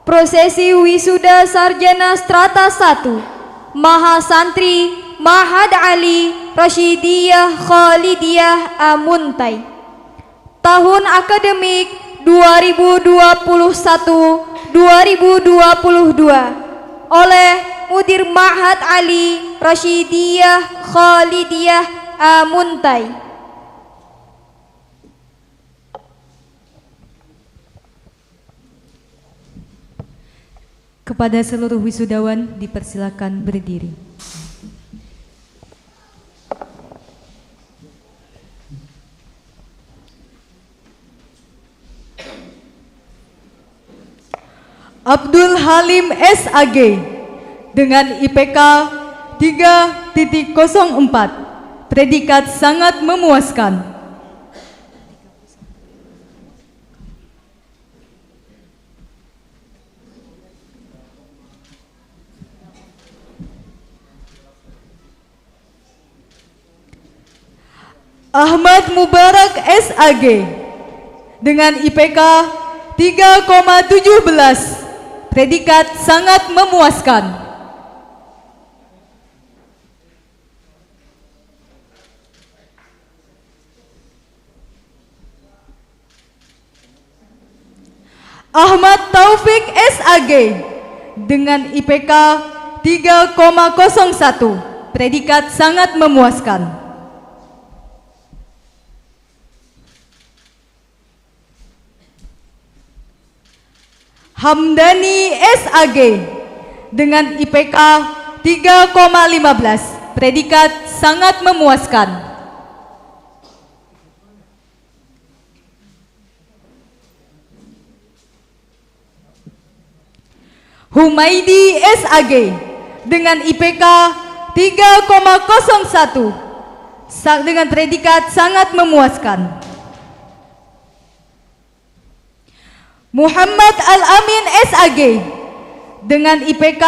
prosesi wisuda sarjana strata 1 Mahasantri Ma'had Ali Rasyidiyah Khalidiyah Amuntai tahun akademik 2021-2022 oleh Mudir Ma'had Ali Rasyidiyah Khalidiyah Amuntai. Kepada seluruh wisudawan dipersilakan berdiri. Abdul Halim SAG dengan IPK 3.04, predikat sangat memuaskan. Ahmad Mubarak SAG dengan IPK 3,17, predikat sangat memuaskan. Ahmad Taufik SAG dengan IPK 3,01, predikat sangat memuaskan. Hamdani SAG dengan IPK 3,15, predikat sangat memuaskan. Humaidi SAG dengan IPK 3,01 dengan predikat sangat memuaskan. Muhammad Al-Amin SAG dengan IPK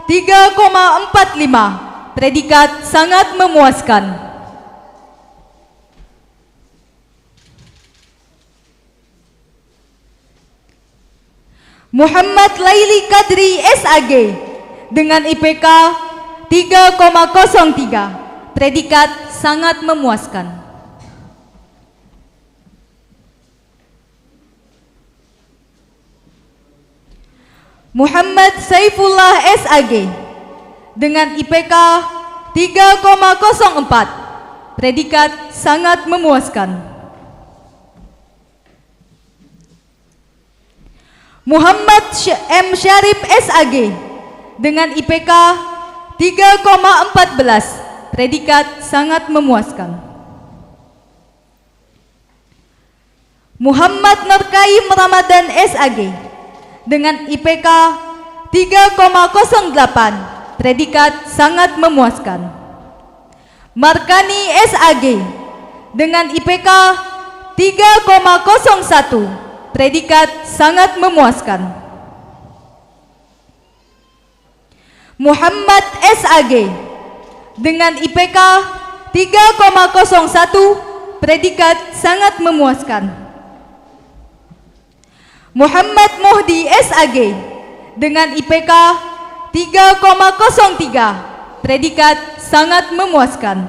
3,45, predikat sangat memuaskan. Muhammad Laili Kadri SAG dengan IPK 3,03, predikat sangat memuaskan. Muhammad Saifullah SAG dengan IPK 3,04, predikat sangat memuaskan. Muhammad M. Syarif SAG dengan IPK 3,14, predikat sangat memuaskan. Muhammad Nurkaim Ramadan SAG dengan IPK 3,08, predikat sangat memuaskan. Markani SAG dengan IPK 3,01, predikat sangat memuaskan. Muhammad SAG dengan IPK 3,01, predikat sangat memuaskan. Muhammad Muhdi SAG dengan IPK 3,03, predikat sangat memuaskan.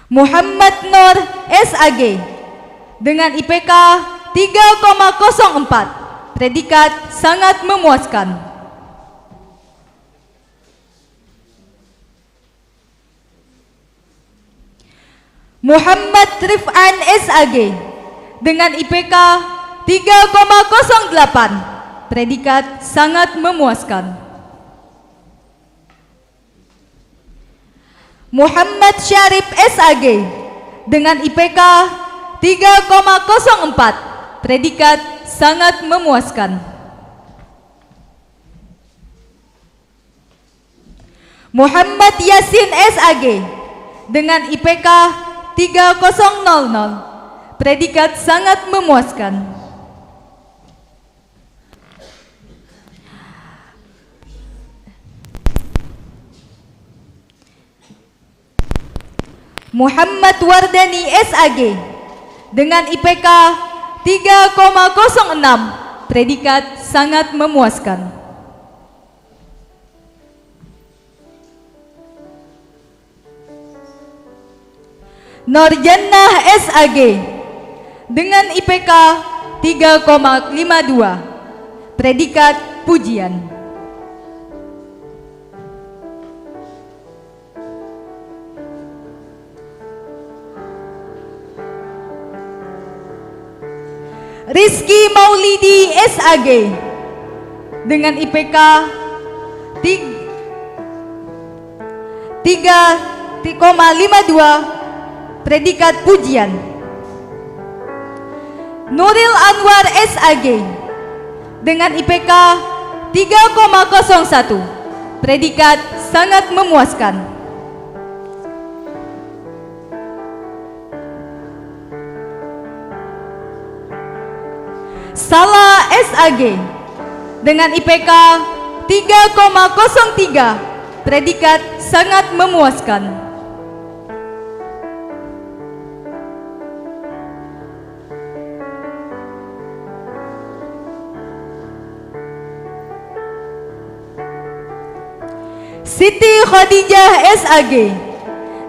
Muhammad Nur SAG dengan IPK 3,04, predikat sangat memuaskan. Muhammad Rif'an SAG dengan IPK 3,08, predikat sangat memuaskan. Muhammad Syarif SAG dengan IPK 3,04, predikat sangat memuaskan. Muhammad Yasin SAG dengan IPK 3,00, predikat sangat memuaskan. Muhammad Wardani SAG dengan IPK 3,06, predikat sangat memuaskan. Norjannah SAG dengan IPK 3,52, predikat pujian. Rizky Maulidi SAG dengan IPK 3,52, predikat pujian. Nuril Anwar SAG dengan IPK 3,01, predikat sangat memuaskan. Salah SAG dengan IPK 3,03, predikat sangat memuaskan. Siti Khadijah SAG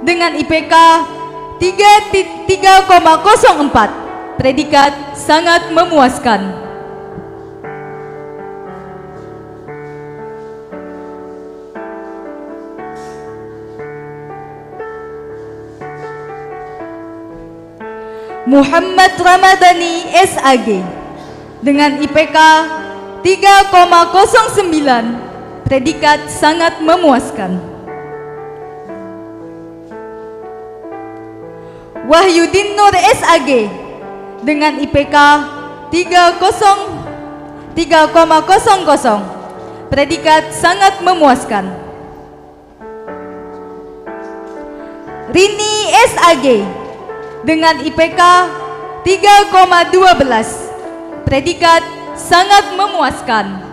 dengan IPK 3,04, predikat sangat memuaskan. Muhammad Ramadhani SAG dengan IPK 3,09, predikat sangat memuaskan. Wahyudin Nur SAG dengan IPK 3,00, predikat sangat memuaskan. Rini SAG dengan IPK 3,12, predikat sangat memuaskan.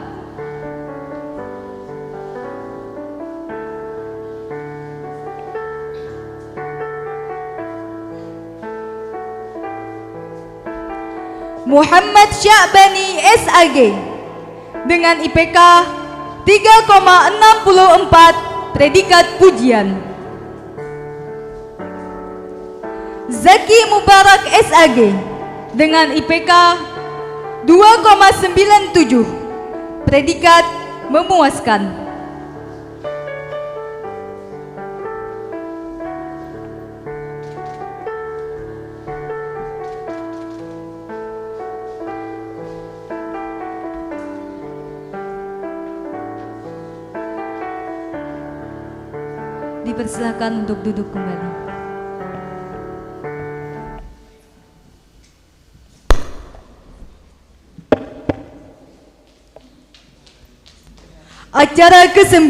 Muhammad Sya'bani SAG dengan IPK 3,64, predikat pujian. Zaki Mubarak SAG dengan IPK 2,97, predikat memuaskan. Dipersilakan untuk duduk kembali. Acara ke-9,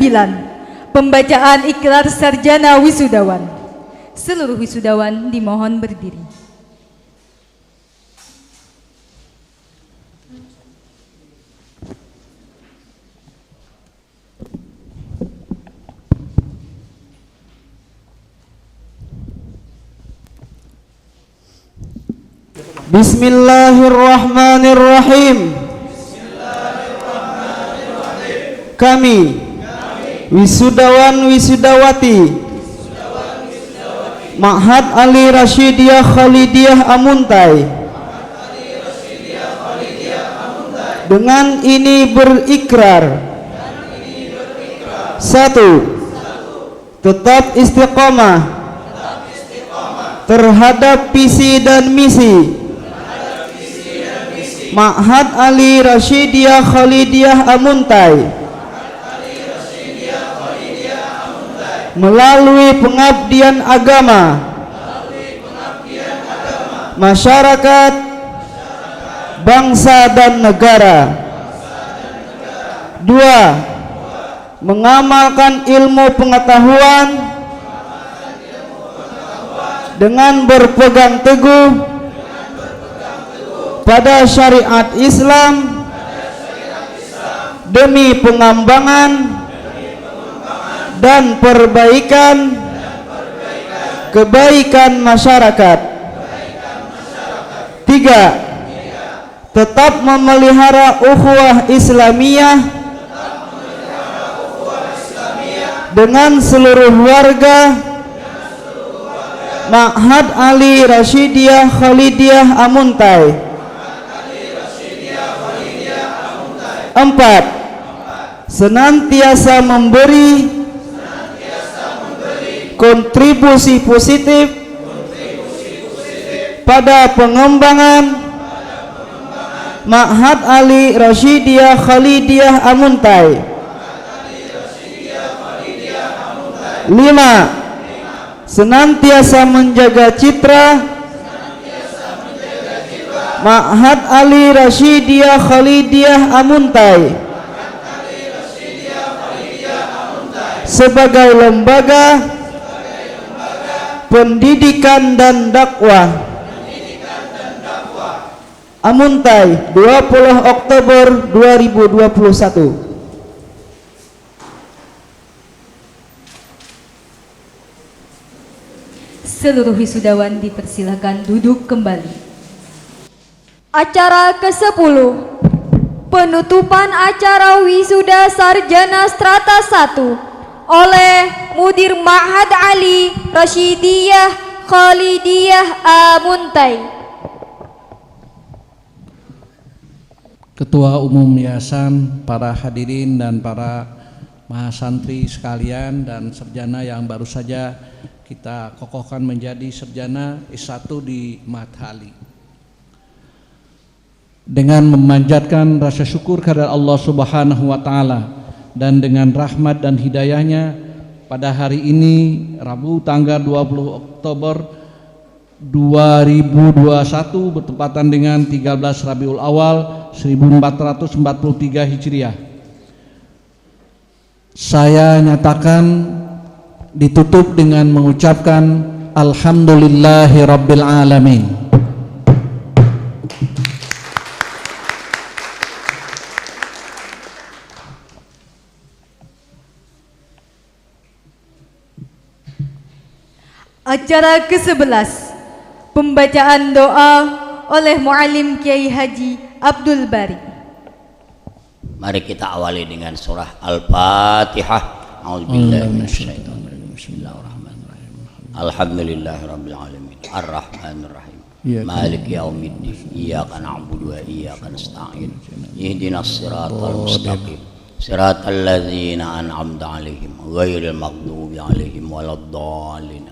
pembacaan ikrar sarjana wisudawan. Seluruh wisudawan dimohon berdiri. Bismillahirrahmanirrahim. Kami wisudawan wisudawati Ma'had Ali Rashidiyah Khalidiyah Amuntai dengan ini berikrar: 1. Tetap istiqamah terhadap visi dan misi Ma'had Ali Rashidiyah Khalidiyah Amuntai melalui pengabdian agama, masyarakat, bangsa dan negara. 2. Mengamalkan ilmu pengetahuan dengan berpegang teguh pada syariat Islam demi pengembangan dan perbaikan kebaikan masyarakat. 3. Tetap memelihara ukhuwah Islamiyah dengan seluruh warga Ma'had Ali Rasyidiyah Khalidiyah Amuntai. 4. Senantiasa memberi kontribusi positif pada pengembangan Ma'had Ali Rasyidiyah Khalidiyah Amuntai. 5. Senantiasa menjaga citra Ma'had Ali Rasyidiyah Khalidiyah Amuntai sebagai lembaga pendidikan dan dakwah. Amuntai, 20 Oktober 2021. Seluruh wisudawan dipersilakan duduk kembali. Acara ke-10, penutupan acara wisuda sarjana strata 1 oleh Mudir Ma'had Ali Rasyidiyah Khalidiyah Amuntai. Ketua Umum Yayasan, para hadirin dan para mahasantri sekalian dan sarjana yang baru saja kita kokohkan menjadi sarjana S1 di Ma'had Ali. Dengan memanjatkan rasa syukur kepada Allah Subhanahu wa taala dan dengan rahmat dan hidayahnya, pada hari ini Rabu tanggal 20 Oktober 2021 bertepatan dengan 13 Rabiul Awal 1443 Hijriah, saya nyatakan ditutup dengan mengucapkan Alhamdulillahi Rabbil Alamin. Acara ke-11, pembacaan doa oleh Muallim Kiai Haji Abdul Bari. Mari kita awali dengan surah Al-Fatihah. A'udzubillahi minasyaitonir rajim. Bismillahirrahmanirrahim. Alhamdulillahirabbil alamin. Arrahmanirrahim. Maliki yaumiddin. Iyyaka na'budu wa iyyaka nasta'in. Ihdinas siratal mustaqim. Siratal ladzina an'amta 'alaihim ghairil maghdubi 'alaihim waladdallin.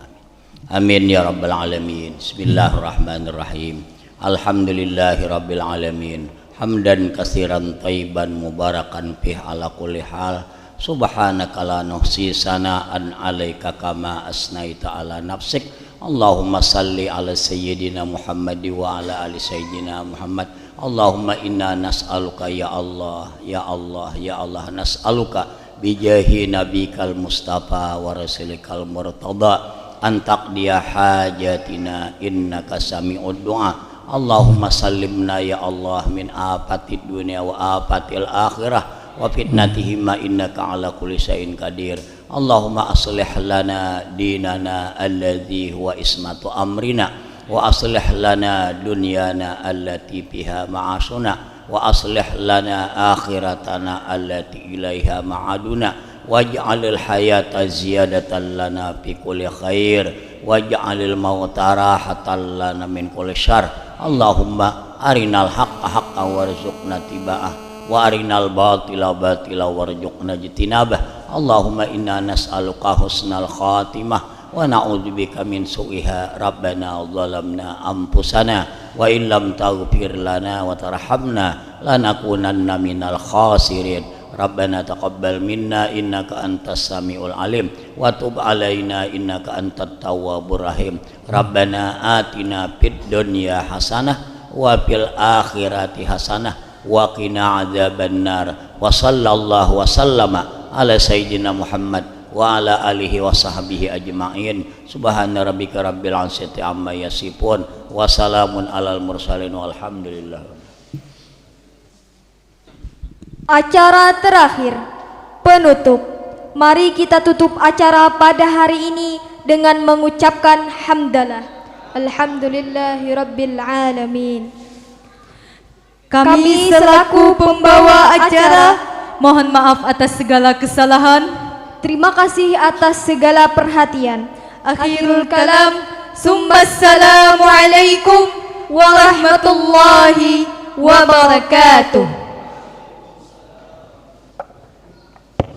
Amin ya rabbal alamin. Bismillahirrahmanirrahim. Alhamdulillahirabbil alamin. Hamdan katsiran thayyiban mubarakan fih ala kulli hal. Subhanaka la nuhsi sana'an 'alaika kama asnaita 'ala nafsik. Allahumma salli 'ala sayyidina Muhammad wa 'ala ali sayyidina Muhammad. Allahumma inna nas'aluka ya Allah, ya Allah, ya Allah, nas'aluka bijahi nabikal mustafa wa rasulikal murtada an taqdiya hajatina innaka sami'ud du'a. Allahumma sallimna ya Allah min afatid dunya wa afatil akhirah wa fitnatihima innaka ala kulli syai'in qadir. Allahumma aslih lana dinana alladhi huwa ismatu amrina wa aslih lana dunyana allati fiha ma'asuna wa aslih lana akhiratana allati ilaiha ma'aduna waj'alil hayata ziyadatan lana fi kulli khair waj'alil mauta rahatan lana min kulli syarr. Allahumma arinal haqqa haqqan warzuqna tiba'ah wa arinal batila batila warzuqna jitinabah. Allahumma inna nas'aluka husnal khatimah wa na'udzubika min su'iha. Rabbana zalamna anfusana wa illam taghfir lana wa tarhamna lanakunanna minal khasirin. Rabbana taqabbal minna innaka antas samiul alim wa tub alaina innaka antat tawwabur rahim. Rabbana atina fid dunya hasanah wa fil akhirati hasanah wa qina adzabannar. Wa sallallahu wa sallama ala sayyidina Muhammad wa ala alihi wa sahbihi ajma'in. Subhana rabbika rabbil izzati amma yasifun wa salamun alal mursalin walhamdulillah. Acara terakhir, penutup. Mari kita tutup acara pada hari ini dengan mengucapkan hamdalah. Alhamdulillahi rabbil alamin. Kami selaku pembawa acara mohon maaf atas segala kesalahan. Terima kasih atas segala perhatian. Akhirul kalam, summa assalamu alaikum warahmatullahi wabarakatuh.